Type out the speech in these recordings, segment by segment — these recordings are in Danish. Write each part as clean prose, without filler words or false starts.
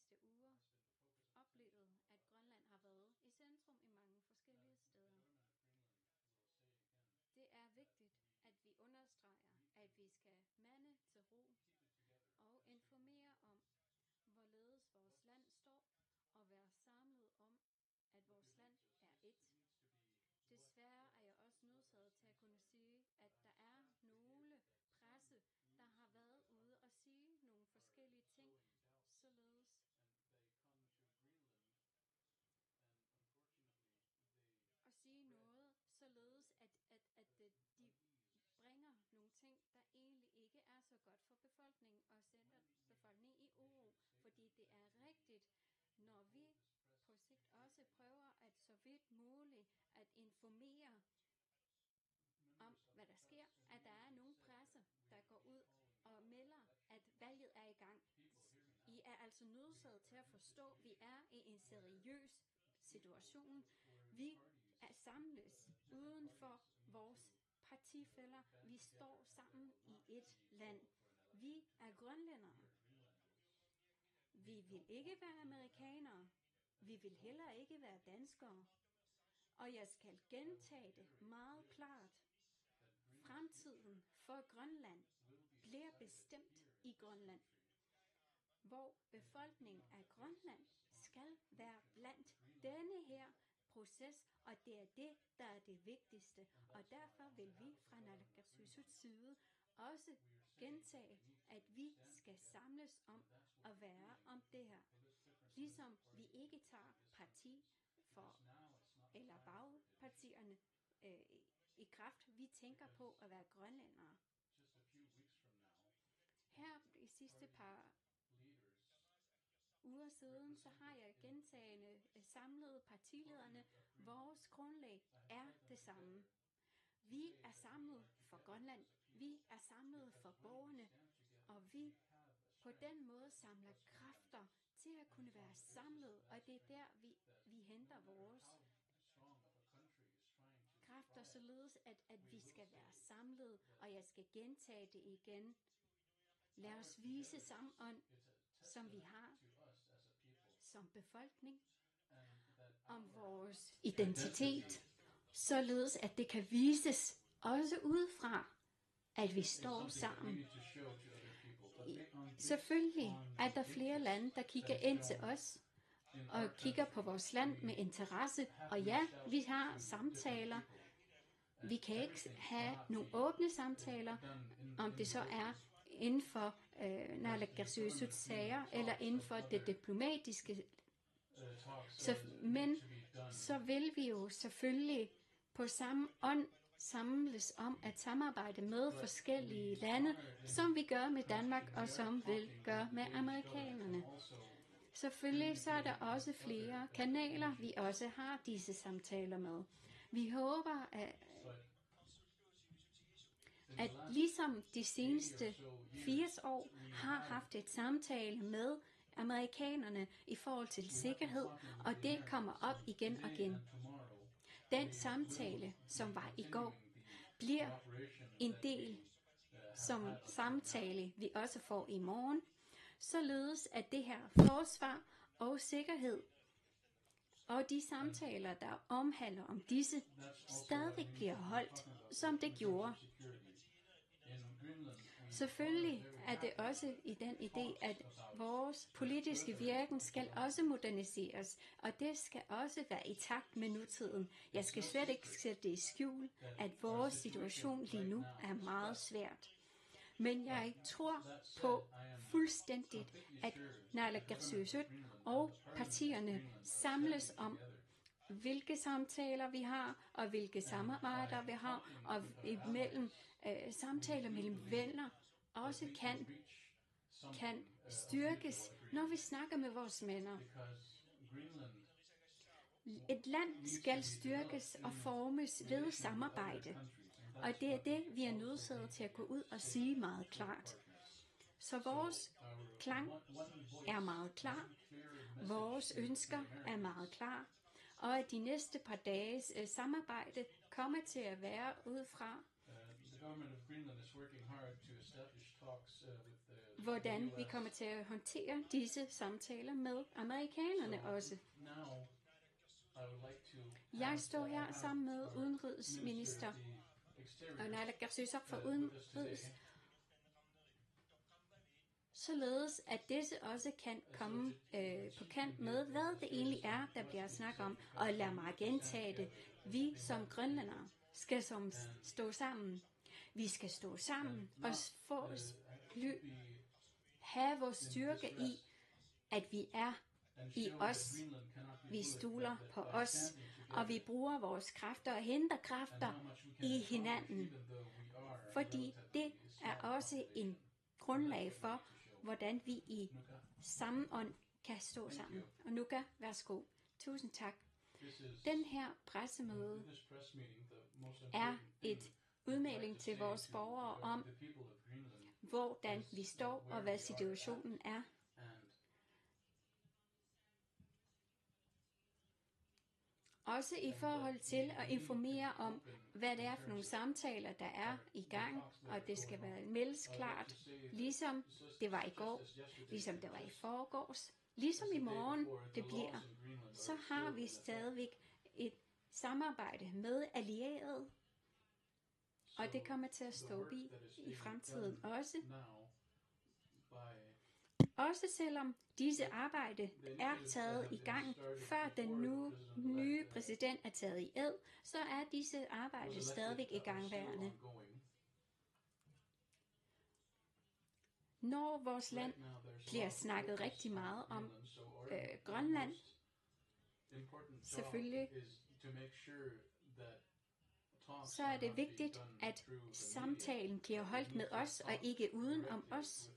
seneste uger oplevet, at Grønland har været i centrum i mange forskellige steder. Det er vigtigt, at vi understreger, at vi skal mande til ro og informere om, hvorledes vores land står, og være samlet om, at vores land er ét. Desværre er jeg også nødsaget til at kunne sige, at der er nogle presse, der har været ude og sige nogle forskellige ting, således at sige noget, således at de bringer nogle ting, der egentlig ikke er så godt for befolkningen, og sætter befolkningen i uro, fordi det er rigtigt, når vi på sigt også prøver at så vidt muligt at informere om, hvad der sker, at der er nogle presse, der går ud og melder, at valget er i gang. I er altså nødsaget til at forstå, at vi er i en seriøs situation. Vi er samles uden for vores partifæller. Vi står sammen i et land. Vi er grønlændere. Vi vil ikke være amerikanere. Vi vil heller ikke være danskere. Og jeg skal gentage det meget klart. Fremtiden for Grønland bliver bestemt i Grønland, hvor befolkningen af Grønland skal være blandt denne her proces, og det er det, der er det vigtigste. Og derfor vil vi fra Naalakkersuisuts side også gentage, at vi skal samles om at være om det her. Ligesom vi ikke tager parti for eller bagpartierne i kraft. Vi tænker på at være grønlændere. Her de sidste par uger siden, så har jeg gentagende samlet partilederne. Vores grundlag er det samme. Vi er samlet for Grønland. Vi er samlet for borgerne. Og vi på den måde samler kræfter til at kunne være samlet. Og det er der, vi henter vores kræfter, således at vi skal være samlet. Og jeg skal gentage det igen. Lad os vise samme ånd, som vi har som befolkning, om vores identitet, således at det kan vises også udefra, at vi står sammen. Selvfølgelig er der flere lande, der kigger ind til os og kigger på vores land med interesse. Og ja, vi har samtaler. Vi kan ikke have nogle åbne samtaler, om det så er inden for Naalakkersuisuts sager, eller inden for det diplomatiske. Men så vil vi jo selvfølgelig på samme ånd samles om at samarbejde med forskellige lande, som vi gør med Danmark, og som vil gøre med amerikanerne. Selvfølgelig så er der også flere kanaler, vi også har disse samtaler med. Vi håber, at ligesom de seneste 80 år har haft et samtale med amerikanerne i forhold til sikkerhed, og det kommer op igen og igen. Den samtale, som var i går, bliver en del som samtale, vi også får i morgen, således at det her forsvar og sikkerhed og de samtaler, der omhandler om disse, stadig bliver holdt, som det gjorde. Selvfølgelig er det også i den idé, at vores politiske virken skal også moderniseres, og det skal også være i takt med nutiden. Jeg skal slet ikke sætte det i skjul, at vores situation lige nu er meget svært. Men jeg tror på fuldstændigt, at Naalakkersuisut og partierne samles om, hvilke samtaler vi har, og hvilke samarbejder vi har, og imellem samtaler mellem venner også kan styrkes, når vi snakker med vores venner. Et land skal styrkes og formes ved samarbejde, og det er det, vi er nødsaget til at gå ud og sige meget klart. Så vores klang er meget klar, vores ønsker er meget klar, og at de næste par dages samarbejde kommer til at være ud fra hvordan vi kommer til at håndtere disse samtaler med amerikanerne også. Jeg står her sammen med udenrigsminister og naalakkersuisoq for udenrigs, således at disse også kan komme på kant med, hvad det egentlig er, der bliver snakket om. Og lad mig gentage det. Vi som grønlændere skal stå sammen. Vi skal stå sammen og have vores styrke i, at vi er i os. Vi stoler på os, og vi bruger vores kræfter og henter kræfter i hinanden. Fordi det er også en grundlag for, hvordan vi i samme ånd kan stå sammen. Og Nuka, værsgo. Tusind tak. Den her pressemøde er et udmelding til vores borgere om, hvordan vi står og hvad situationen er. Også i forhold til at informere om, hvad det er for nogle samtaler, der er i gang, og det skal være meldes klart, ligesom det var i går, ligesom det var i forgårs, ligesom i morgen det bliver. Så har vi stadigvæk et samarbejde med allierede, og det kommer til at stå i fremtiden også. Også selvom disse arbejde er taget i gang, før den nye præsident er taget i ed, så er disse arbejde stadigvæk i gangværende. Når vores land bliver snakket rigtig meget om Grønland, selvfølgelig, så er det vigtigt, at samtalen bliver holdt med os og ikke uden om os.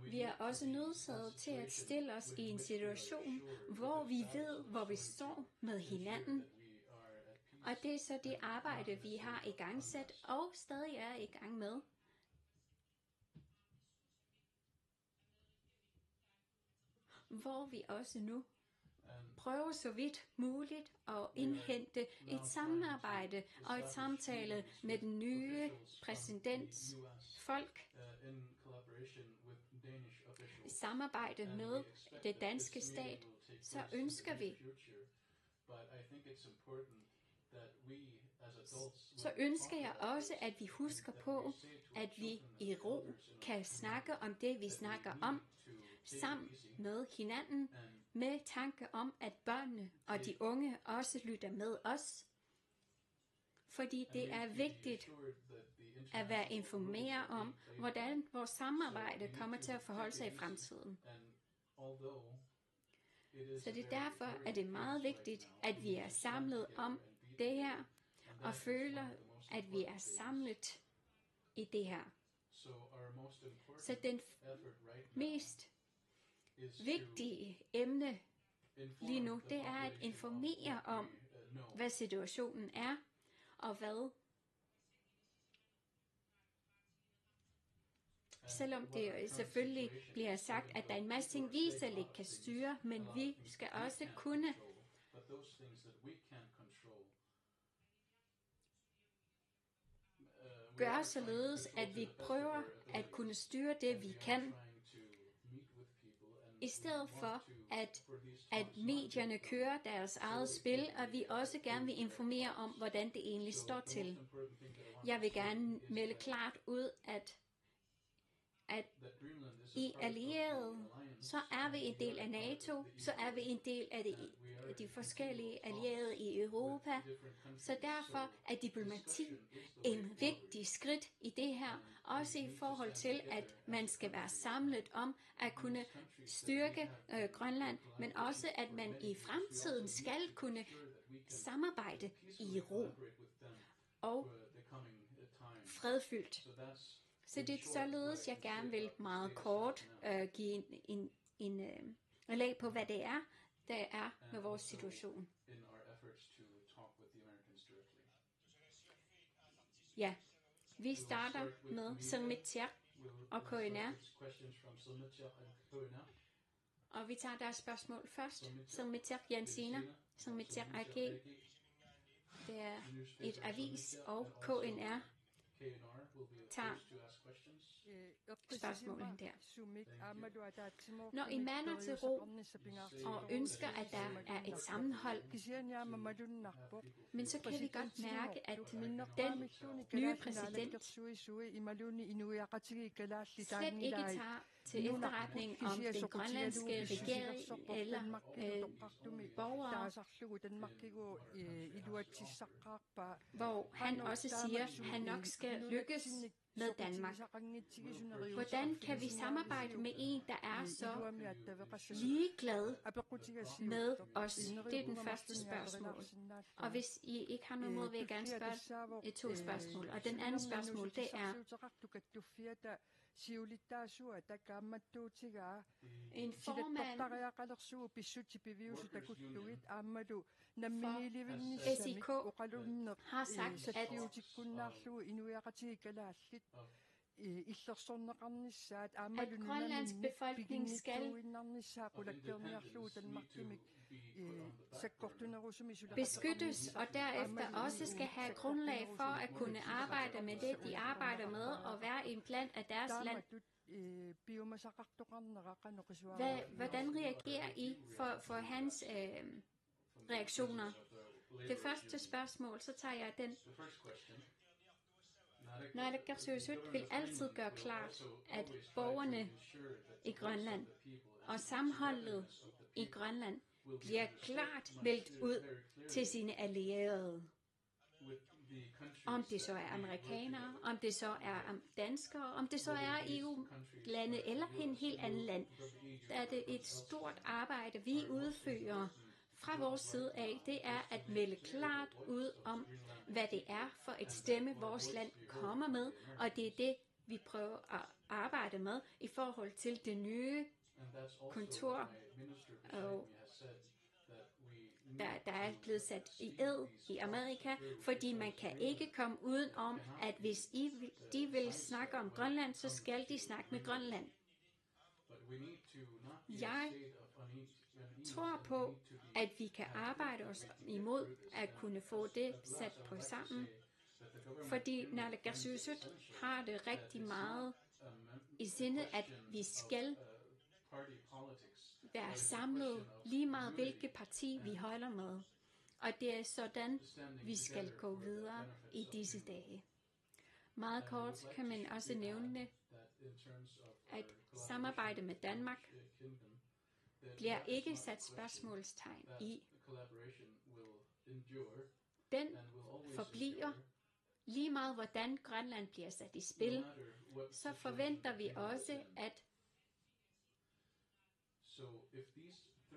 Vi er også nødsaget til at stille os i en situation, hvor vi ved, hvor vi står med hinanden. Og det er så det arbejde, vi har i gang sat og stadig er i gang med. Hvor vi også nu prøver så vidt muligt at indhente et samarbejde og et samtale med den nye præsidents folk. Samarbejde med det danske stat, så ønsker vi jeg også, at vi husker på, at vi i ro kan snakke om det, vi snakker om, sammen med hinanden, med tanke om, at børnene og de unge også lytter med os. Fordi det er vigtigt at være informeret om, hvordan vores samarbejde kommer til at forholde sig i fremtiden. Så det er derfor, at det er meget vigtigt, at vi er samlet om det her, og føler, at vi er samlet i det her. Så den mest vigtige emne lige nu, det er at informere om, hvad situationen er, og hvad. Selvom det selvfølgelig bliver sagt, at der er en masse ting, vi selv ikke kan styre, men vi skal også kunne gøre således, at vi prøver at kunne styre det, vi kan, i stedet for at medierne kører deres eget spil, og vi også gerne vil informere om, hvordan det egentlig står til. Jeg vil gerne melde klart ud, at i allierede, så er vi en del af NATO, så er vi en del af de forskellige allierede i Europa. Så derfor er diplomati en vigtig skridt i det her, også i forhold til, at man skal være samlet om at kunne styrke Grønland, men også at man i fremtiden skal kunne samarbejde i ro og fredfyldt. Så det er således, jeg gerne vil meget kort give en lag på, hvad det er, der er med vores situation. Ja, vi starter med Sermitsiaq og KNR. Og vi tager deres spørgsmål først. Sermitsiaq Jensina, Sermitsiaq AG, det er et avis, og KNR, tager spørgsmålene der. Når I mander til ro og ønsker, at der er et sammenhold, men så kan vi godt mærke, at den nye præsident slet ikke tager til efterretning om den grønlandske regering eller borgere, hvor han også siger, at han nok skal lykkes med Danmark. Hvordan kan vi samarbejde med en, der er så ligeglad med os? Det er den første spørgsmål. Og hvis I ikke har noget mod, vil jeg gerne spørge 2 spørgsmål. Og den anden spørgsmål, det er, en formand for SIK har sagt, at Grønlands befolkning skal beskyttes, og derefter også skal have grundlag for at kunne arbejde med det, de arbejder med, og være en blandt af deres land. Hvordan reagerer I for hans reaktioner? Det første spørgsmål, så tager jeg den. Naalakkersuisut vil altid gøre klart, at borgerne i Grønland og sammenholdet i Grønland bliver klart meldt ud til sine allierede. Om det så er amerikanere, om det så er danskere, om det så er EU-lande eller en helt anden land. Der er det et stort arbejde, vi udfører fra vores side af. Det er at melde klart ud om, hvad det er for et stemme, vores land kommer med, og det er det, vi prøver at arbejde med i forhold til det nye kontor, og der er blevet sat i ed i Amerika, fordi man kan ikke komme uden om, at hvis de vil snakke om Grønland, så skal de snakke med Grønland. Jeg tror på, at vi kan arbejde os imod at kunne få det sat på sammen, fordi Naalakkersuisut har det rigtig meget i sinde, at vi skal være samlet lige meget hvilket parti vi holder med. Og det er sådan, vi skal gå videre i disse dage. Meget kort kan man også nævne, at samarbejde med Danmark bliver ikke sat spørgsmålstegn i. Den forbliver lige meget hvordan Grønland bliver sat i spil, så forventer vi også,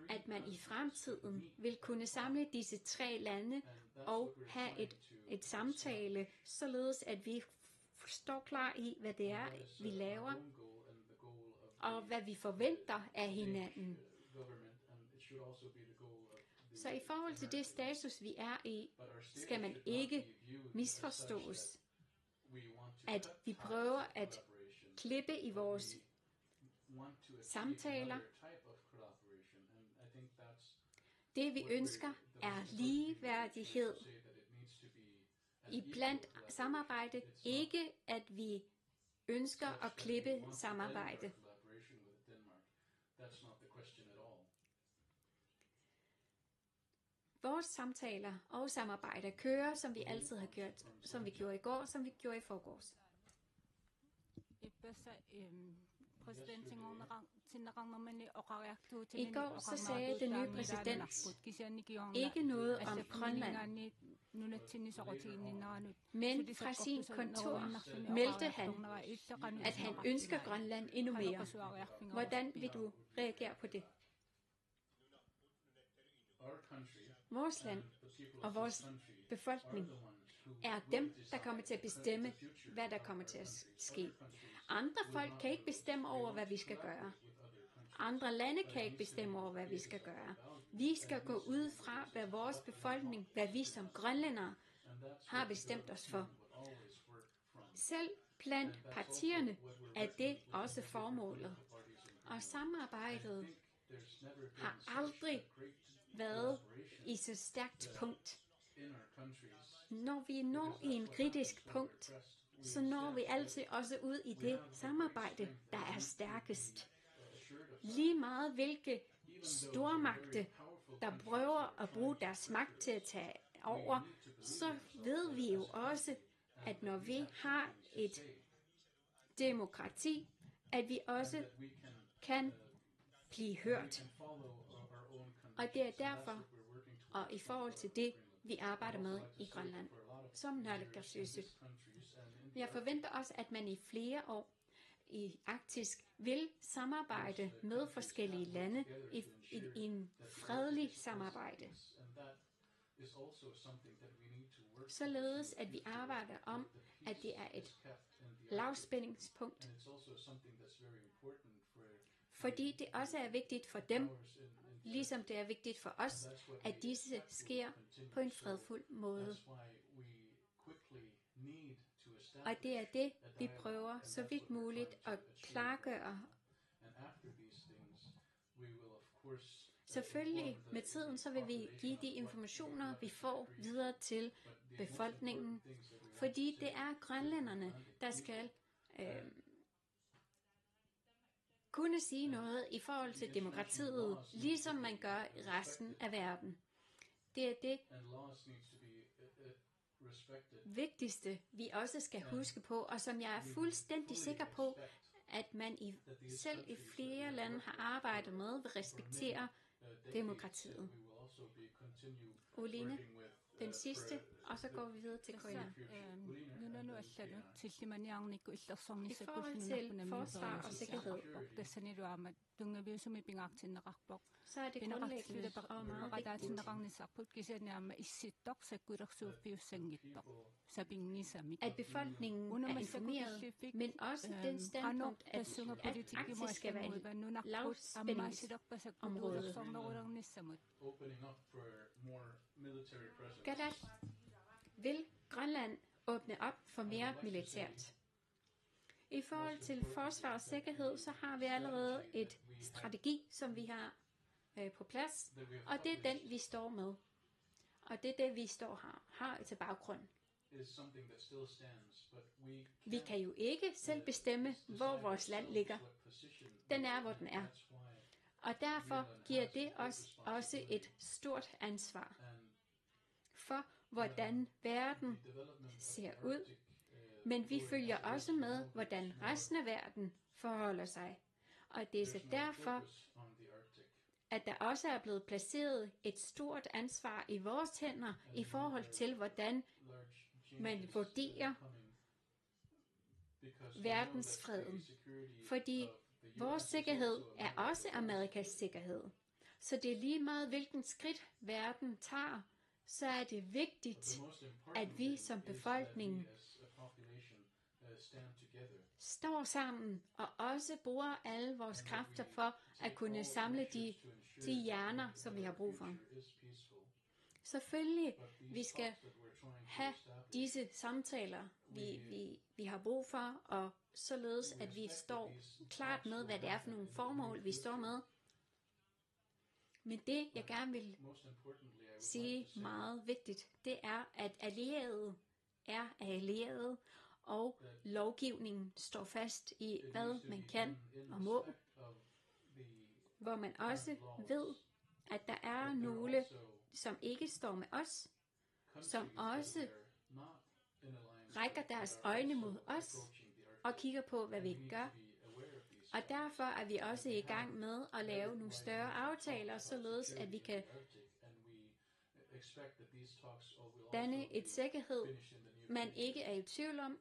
at man i fremtiden vil kunne samle disse 3 lande og have et samtale, således at vi står klar i, hvad det er, vi laver, og hvad vi forventer af hinanden. Så i forhold til det status, vi er i, skal man ikke misforstås, at vi prøver at klippe i vores samtaler. Det vi ønsker er ligeværdighed i blandt samarbejde, ikke at vi ønsker at klippe samarbejde. Vores samtaler og samarbejder kører, som vi altid har gjort, som vi gjorde i går, som vi gjorde i forgårs. I går så sagde den nye præsident ikke noget om Grønland, men fra sin kontor meldte han, at han ønsker Grønland endnu mere. Hvordan vil du reagere på det? Vores land og vores befolkning er dem, der kommer til at bestemme, hvad der kommer til at ske. Andre folk kan ikke bestemme over, hvad vi skal gøre. Andre lande kan ikke bestemme over, hvad vi skal gøre. Vi skal gå ud fra, hvad vores befolkning, hvad vi som grønlændere har bestemt os for. Selv blandt partierne er det også formålet. Og samarbejdet har aldrig været i så stærkt punkt. Når vi når i en kritisk punkt, så når vi altid også ud i det samarbejde, der er stærkest. Lige meget hvilke stormagter, der prøver at bruge deres magt til at tage over, så ved vi jo også, at når vi har et demokrati, at vi også kan blive hørt. Og det er derfor, og i forhold til det, vi arbejder med i Grønland, som naalakkersuisut. Jeg forventer også, at man i flere år i Arktis vil samarbejde med forskellige lande i en fredelig samarbejde. Således at vi arbejder om, at det er et lavspændingspunkt, fordi det også er vigtigt for dem, ligesom det er vigtigt for os, at disse sker på en fredfuld måde. Og det er det, vi prøver så vidt muligt at klargøre. Selvfølgelig med tiden, så vil vi give de informationer, vi får videre til befolkningen, fordi det er grønlænderne, der skal kunne sige noget i forhold til demokratiet, ligesom man gør i resten af verden. Det er det vigtigste, vi også skal huske på, og som jeg er fuldstændig sikker på, at man selv i flere lande har arbejdet med, vil respektere demokratiet. Oline, den sidste, og så går vi videre til Koina. I forhold til forsvar og sikkerhed, så er det grundlæggende og meget vigtigt, at befolkningen er informeret, men også den standpunkt, at Arktis skal være et lavspændingsområde. Gadat vil Grønland åbne op for mere militært. I forhold til forsvar og sikkerhed, så har vi allerede et strategi, som vi har på plads, og det er den, vi står med. Og det er det, vi har til baggrund. Vi kan jo ikke selv bestemme, hvor vores land ligger. Den er, hvor den er. Og derfor giver det os også et stort ansvar for, hvordan verden ser ud. Men vi følger også med, hvordan resten af verden forholder sig. Og det er så derfor, at der også er blevet placeret et stort ansvar i vores hænder i forhold til, hvordan man vurderer verdensfreden. Fordi vores sikkerhed er også Amerikas sikkerhed. Så det er lige meget, hvilken skridt verden tager, så er det vigtigt, at vi som befolkning står sammen og også bruger alle vores kræfter for at kunne samle de hjerner, som vi har brug for. Selvfølgelig, vi skal have disse samtaler, vi har brug for, og således, at vi står klart med, hvad det er for nogle formål, vi står med. Men det, jeg gerne vil sige meget vigtigt, det er, at allierede er allierede, og lovgivningen står fast i, hvad man kan og må. Hvor man også ved, at der er nogle, som ikke står med os, som også rækker deres øjne mod os og kigger på, hvad vi gør. Og derfor er vi også i gang med at lave nogle større aftaler, således at vi kan danne et sikkerhed, man ikke er i tvivl om.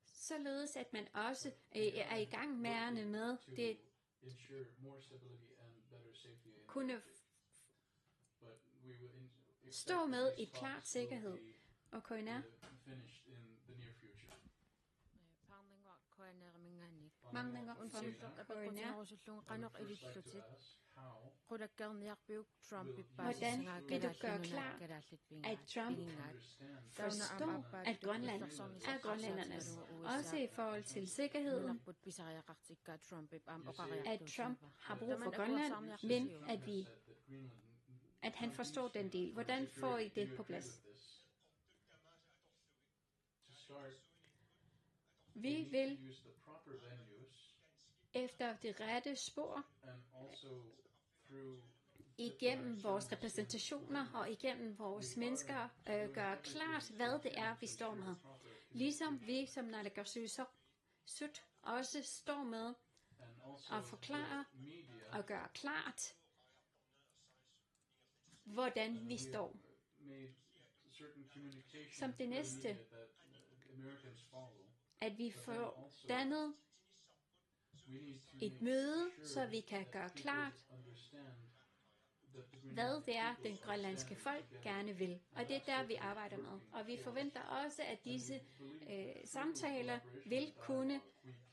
Således at man også er i gang med det kunne stå med i klart sikkerhed. Og Koina? Mange gange fra Koina. Hvordan vil du gøre klar, at Trump forstår, at Grønland er grønlændernes, også i forhold til sikkerheden, at Trump har brug for Grønland, men at vi at han forstår den del. Hvordan får I det på plads? Vi vil efter det rette spor igennem vores repræsentationer og igennem vores mennesker gøre klart, hvad det er, vi står med. Ligesom vi som Naalakkersuisut også står med at forklare og gøre klart, hvordan vi står. Som det næste, at vi får dannet et møde, så vi kan gøre klart, hvad det er, den grønlandske folk gerne vil. Og det er der, vi arbejder med. Og vi forventer også, at disse samtaler vil kunne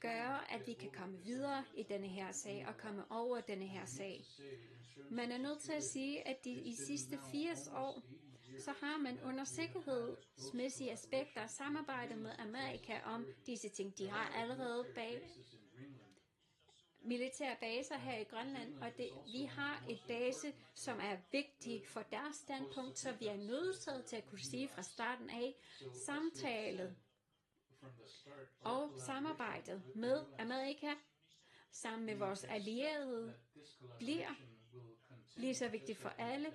gøre, at vi kan komme videre i denne her sag og komme over denne her sag. Man er nødt til at sige, at i sidste 80 år, så har man under sikkerhedsmæssige aspekter samarbejdet med Amerika om disse ting. De har allerede militære baser her i Grønland, og vi har et base, som er vigtig for deres standpunkt, så vi er nødsaget til at kunne sige fra starten af, samtale og samarbejdet med Amerika sammen med vores allierede bliver lige så vigtigt for alle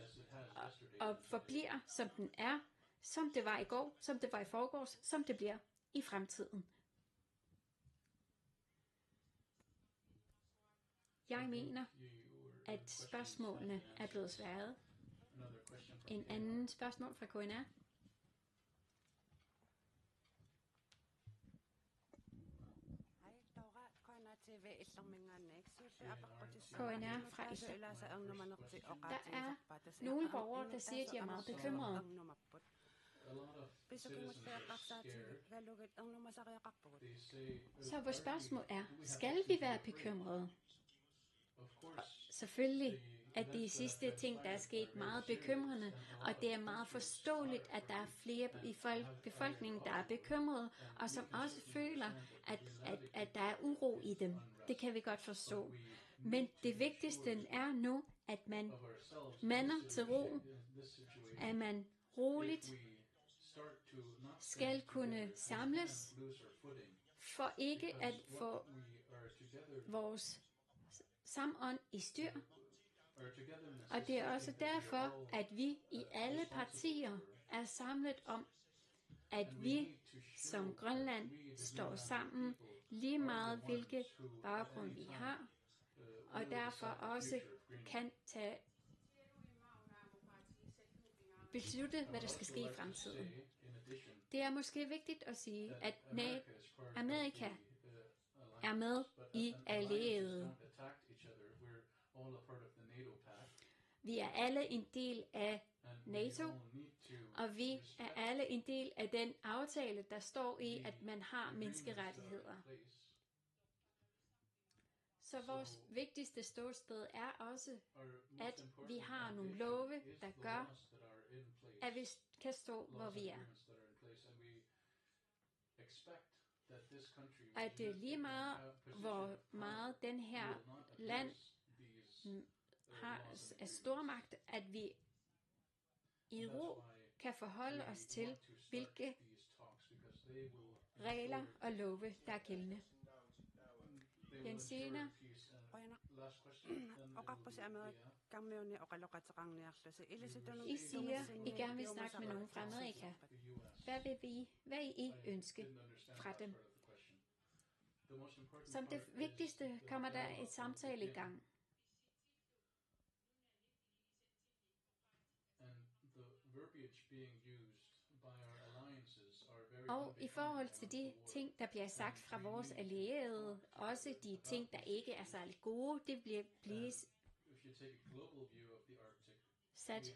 og forbliver, som den er, som det var i går, som det var i forgårs, som det bliver i fremtiden. Jeg mener, at spørgsmålene er blevet svaret. En anden spørgsmål fra KNR. KNR fra Island. Der er nogle borgere, der siger, at de er meget bekymrede. Så vores spørgsmål er, skal vi være bekymrede? Og selvfølgelig er de sidste ting, der er sket, meget bekymrende, og det er meget forståeligt, at der er flere i befolkningen, der er bekymrede, og som også føler, at der er uro i dem. Det kan vi godt forstå. Men det vigtigste er nu, at man mander til ro, at man roligt skal kunne samles, for ikke at få vores samånd i styr. Og det er også derfor, at vi i alle partier er samlet om, at vi som Grønland står sammen, lige meget hvilke baggrund vi har, og derfor også kan beslutte, hvad der skal ske i fremtiden. Det er måske vigtigt at sige, at Amerika er med i allierede. Vi er alle en del af NATO, og vi er alle en del af den aftale, der står i, at man har menneskerettigheder. Så vores vigtigste ståsted er også, at vi har nogle love, der gør, at vi kan stå, hvor vi er. At det er lige meget, hvor meget den her land har af stormagt, at vi i ro kan forholde os til, hvilke regler og love, der er gældende. Jensina, I siger, I gerne vil snakke med nogen fra Amerika. Hvad vil I ønske fra dem? Som det vigtigste kommer der et samtale i gang. Og i forhold til de ting, der bliver sagt fra vores allierede, også de ting, der ikke er særlig gode, det bliver sat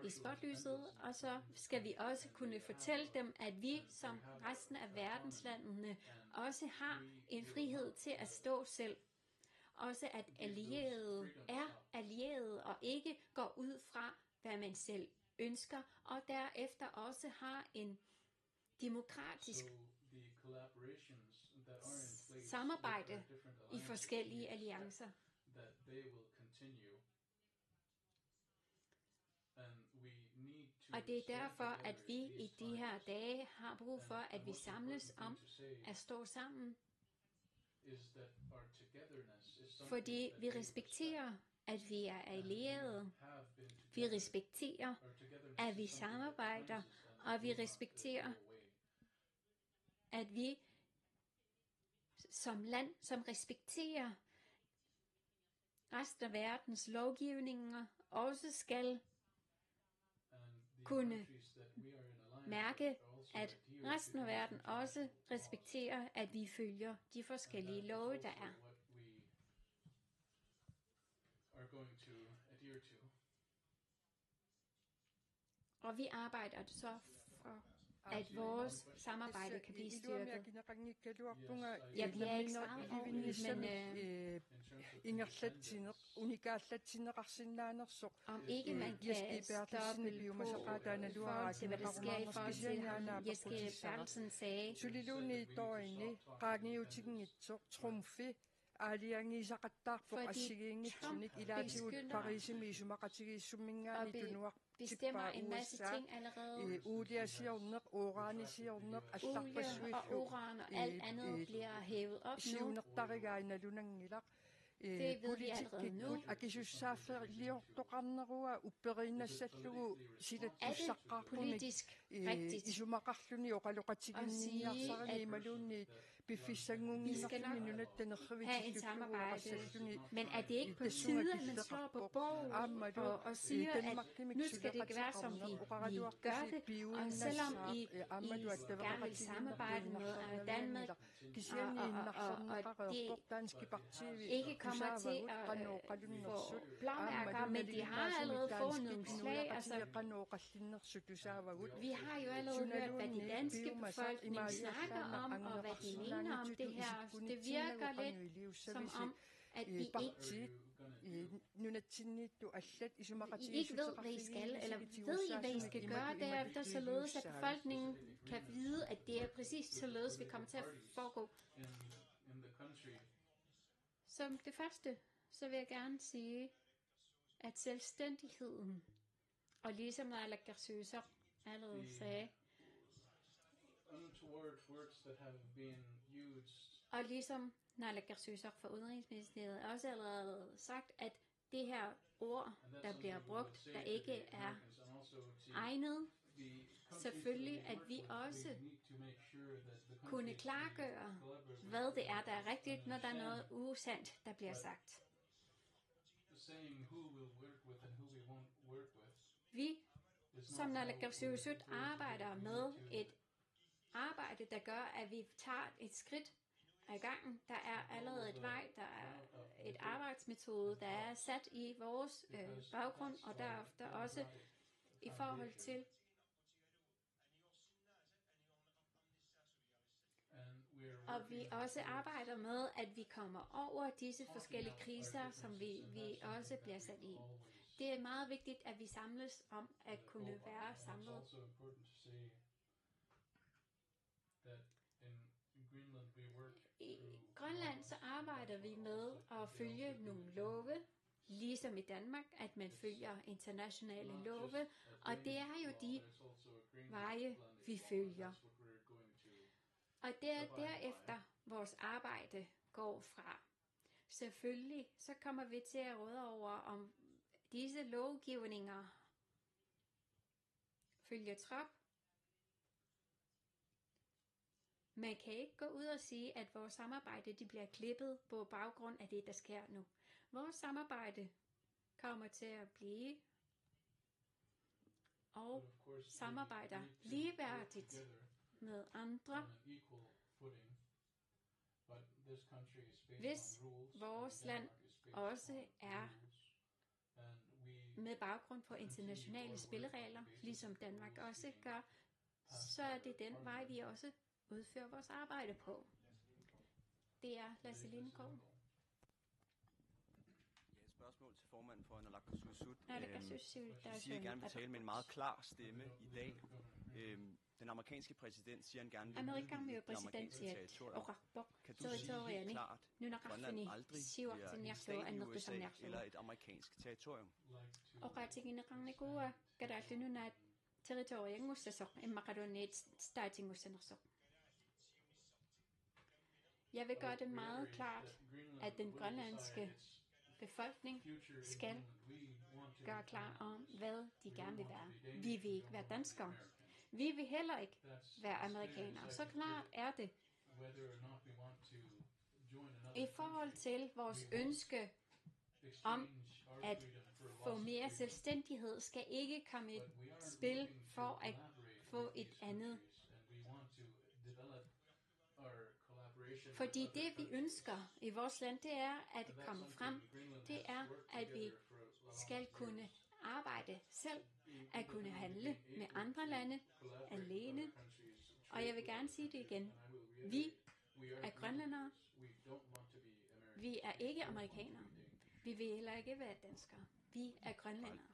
i spotlyset, og så skal vi også kunne fortælle dem, at vi som resten af verdenslandene også har en frihed til at stå selv. Også at allierede er allierede og ikke går ud fra, hvad man selv ønsker, og derefter også har en demokratisk samarbejde i forskellige alliancer. Og det er derfor, at vi i de her dage har brug for, at vi samles om at stå sammen. Fordi vi respekterer, at vi er allierede. Vi respekterer, at vi samarbejder. Og vi respekterer, at vi som land, som respekterer resten af verdens lovgivninger, også skal kunne mærke, at resten af verden også respekterer, at vi følger de forskellige love, der er. Og vi arbejder så for, at vores samarbejde kan blive styrket. Jeg bliver ikke svaret ordentligt, men om ikke man kan stoppe på forhold til, hvad der sker i forhold til ham, Jeske Bertelsen sagde. Fordi Trump begynder og bestemmer en masse ting allerede. Olie og uran og alt andet bliver hævet op nu. Det ved vi allerede nu. Er det politisk rigtigt at sige, at vi skal nok have en samarbejde, men er det ikke på tide, at man slår på bordet og siger, at nu skal det ikke være, som vi gør det, og selvom I gerne vil samarbejde med Danmark, og det ikke kommer til at få blåmærker, men de har allerede fået nogle slag. Altså, vi har jo allerede hørt, hvad de danske befolkning snakker om, og hvad de mener om det her. Det virker lidt som om, at I ikke ved, hvad I skal, eller ved I, hvad I skal gøre derefter, således at befolkningen kan vide, at det er præcis således, vi kommer til at foregå. Som det første, så vil jeg gerne sige, at selvstændigheden, og ligesom Naalakkersuisoq allerede sagde, og ligesom Naalakkersuisoq for Udenrigsministeriet også allerede sagt, at det her ord, der bliver brugt, der ikke er egnet, selvfølgelig, at vi også kunne klargøre, hvad det er, der er rigtigt, når der er noget usandt, der bliver sagt. Vi, som Naalakkersuisut, arbejder med et arbejde, der gør, at vi tager et skridt ad gangen. Der er allerede et vej, der er et arbejdsmetode, der er sat i vores baggrund, og derefter også i forhold til og vi også arbejder med, at vi kommer over disse forskellige kriser, som vi også bliver sat i. Det er meget vigtigt, at vi samles om at kunne være samlet. I Grønland så arbejder vi med at følge nogle love, ligesom i Danmark, at man følger internationale love, og det er jo de veje, vi følger. Og det er derefter vores arbejde går fra. Selvfølgelig så kommer vi til at råde over, om disse lovgivninger følger trop. Man kan ikke gå ud og sige, at vores samarbejde de bliver klippet på baggrund af det, der sker nu. Vores samarbejde kommer til at blive og samarbejder ligeværdigt med andre, hvis vores land også er med baggrund på internationale spilleregler, ligesom Danmark også gør, så er det den vej, vi også udfører vores arbejde på. Det er Lasse Lindgaard. Spørgsmål til formanden for Naalakkersuisut. Du siger, at I gerne vil tale med en meget klar stemme i dag. Den amerikanske præsident siger, at han gerne vil udvide det amerikanske territorium. Kan du sige helt klart, at Grønland aldrig bliver en stat i USA eller et amerikansk territorium? territoriangussasok imaqalunniit staatingussanarsok. Jeg vil gøre det meget klart, at den grønlandske befolkning skal gøre klar om, hvad de gerne vil være. Vi vil ikke være danskere. Vi vil heller ikke være amerikanere. Så klart er det. I forhold til vores ønske om at få mere selvstændighed, skal ikke komme et spil for at få et andet. Fordi det vi ønsker i vores land, det er at komme frem. Det er at vi skal kunne arbejde selv, at kunne handle med andre lande alene. Og jeg vil gerne sige det igen. Vi er grønlændere. Vi er ikke amerikanere. Vi vil heller ikke være danskere. Vi er grønlændere.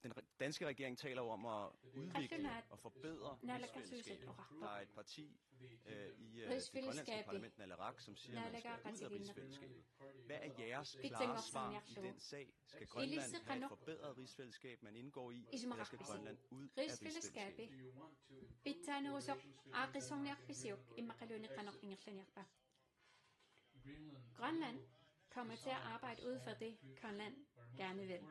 Den danske regering taler jo om at udvikle og forbedre rigsfællesskabet. Der er et parti i det grønlandske parlament, Naleraq, som siger, at man skal ud af rigsfællesskabet. Hvad er jeres klare svar i den sag? Skal Grønland have et forbedret rigsfællesskab, man indgår i, eller skal Grønland ud af rigsfællesskabet? Grønland kommer til at arbejde ud for det, Grønland gerne vil.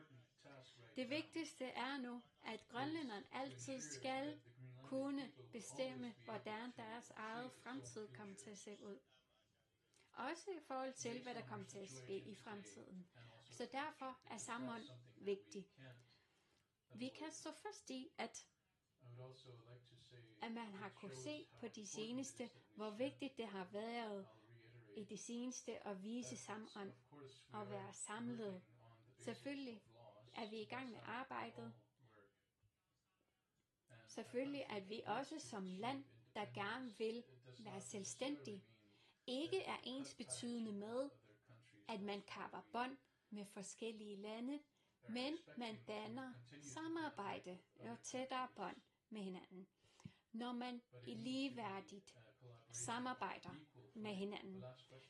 Det vigtigste er nu, at grønlænderne altid skal kunne bestemme, hvordan deres eget fremtid kommer til at se ud. Også i forhold til, hvad der kommer til at ske i fremtiden. Så derfor er sammenhold vigtig. Vi kan stå fast i, at man har kunnet se på de seneste, hvor vigtigt det har været i det seneste at vise sammenhold og være samlet. Selvfølgelig er vi i gang med arbejdet. Selvfølgelig er vi også som land, der gerne vil være selvstændig, ikke er ensbetydende med, at man kapper bånd med forskellige lande, men man danner samarbejde og tættere bånd med hinanden. Når man i ligeværdigt samarbejder med hinanden.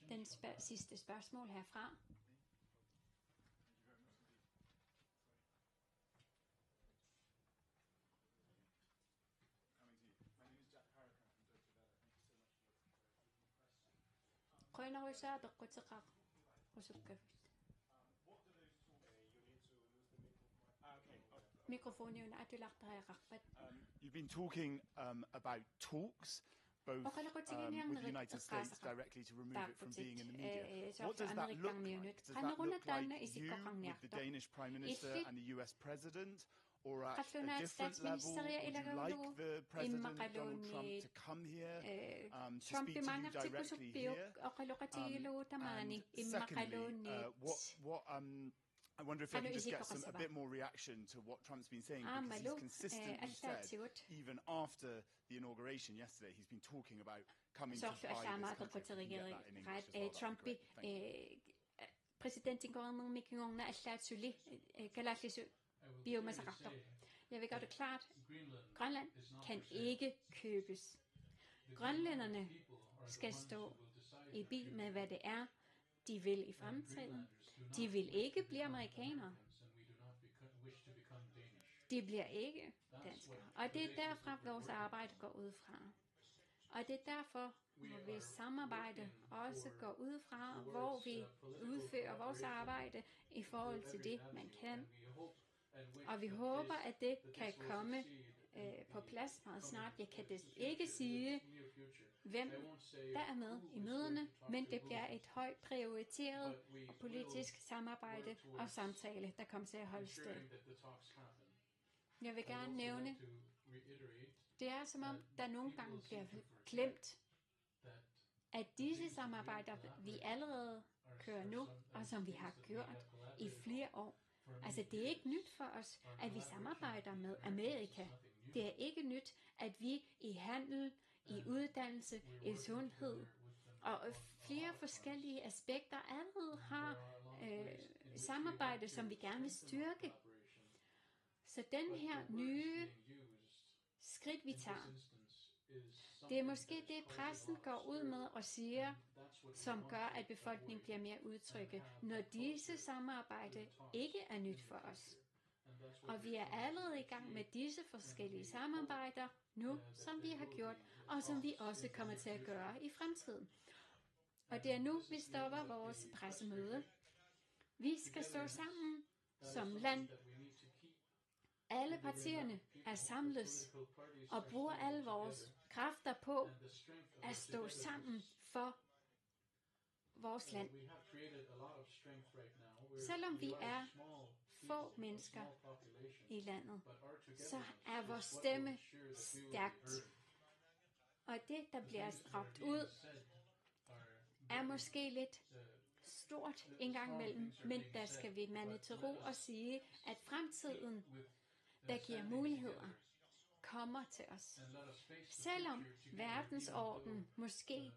Den sidste spørgsmål herfra. You've been talking about talks, both with the United States directly to remove it from being in the media. What does that look like? Does that look like you with the Danish Prime Minister and the US President? Or at a different level, would you like the President Donald Trump to come here to speak to you directly here? And secondly, I wonder if I can just get a bit more reaction to what Trump's been saying, because he's consistently said, even after the inauguration yesterday, he's been talking about coming to buy this country. If you can get that in English as well, that'd be great. Thank you. Præsidenten går med mikrofonen er slet suli kalaslisu biomassakter. Jeg vil gøre det klart. Grønland kan ikke købes. Grønlænderne skal stå i bil med, hvad det er, de vil i fremtiden. De vil ikke blive amerikanere. De bliver ikke danskere. Og det er derfra, vores arbejde går ud fra. Og det er derfor, hvor vi samarbejde også går ud fra, hvor vi udfører vores arbejde i forhold til det, man kan. Og vi håber, at det kan komme på plads meget snart. Jeg kan ikke sige, hvem der er med i møderne, men det bliver et højt prioriteret politisk samarbejde og samtale, der kommer til at holde sted. Jeg vil gerne nævne, det er som om, der nogle gange bliver glemt, at disse samarbejder, vi allerede kører nu, og som vi har gjort i flere år, altså det er ikke nyt for os, at vi samarbejder med Amerika. Det er ikke nyt, at vi i handel, i uddannelse, i sundhed og flere forskellige aspekter allerede har samarbejde, som vi gerne vil styrke. Så den her nye skridt, vi tager, det er måske det, pressen går ud med og siger, som gør, at befolkningen bliver mere udtrykket, når disse samarbejde ikke er nyt for os. Og vi er allerede i gang med disse forskellige samarbejder nu, som vi har gjort, og som vi også kommer til at gøre i fremtiden. Og det er nu, vi stopper vores pressemøde. Vi skal stå sammen som land. Alle partierne er samlet og bruger alle vores kræfter på at stå sammen for vores land. Selvom vi er få mennesker i landet, så er vores stemme stærkt. Og det, der bliver råbt ud, er måske lidt stort en gang imellem, men der skal vi mande til ro og sige, at fremtiden, der giver muligheder, kommer til os. Selvom verdensorden måske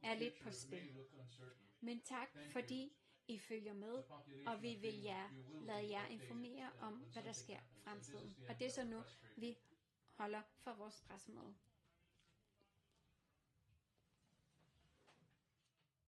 er lidt på spil. Men tak, fordi I følger med, og vi vil lade jer informere om, hvad der sker i fremtiden. Og det er så nu, vi holder for vores pressemøde.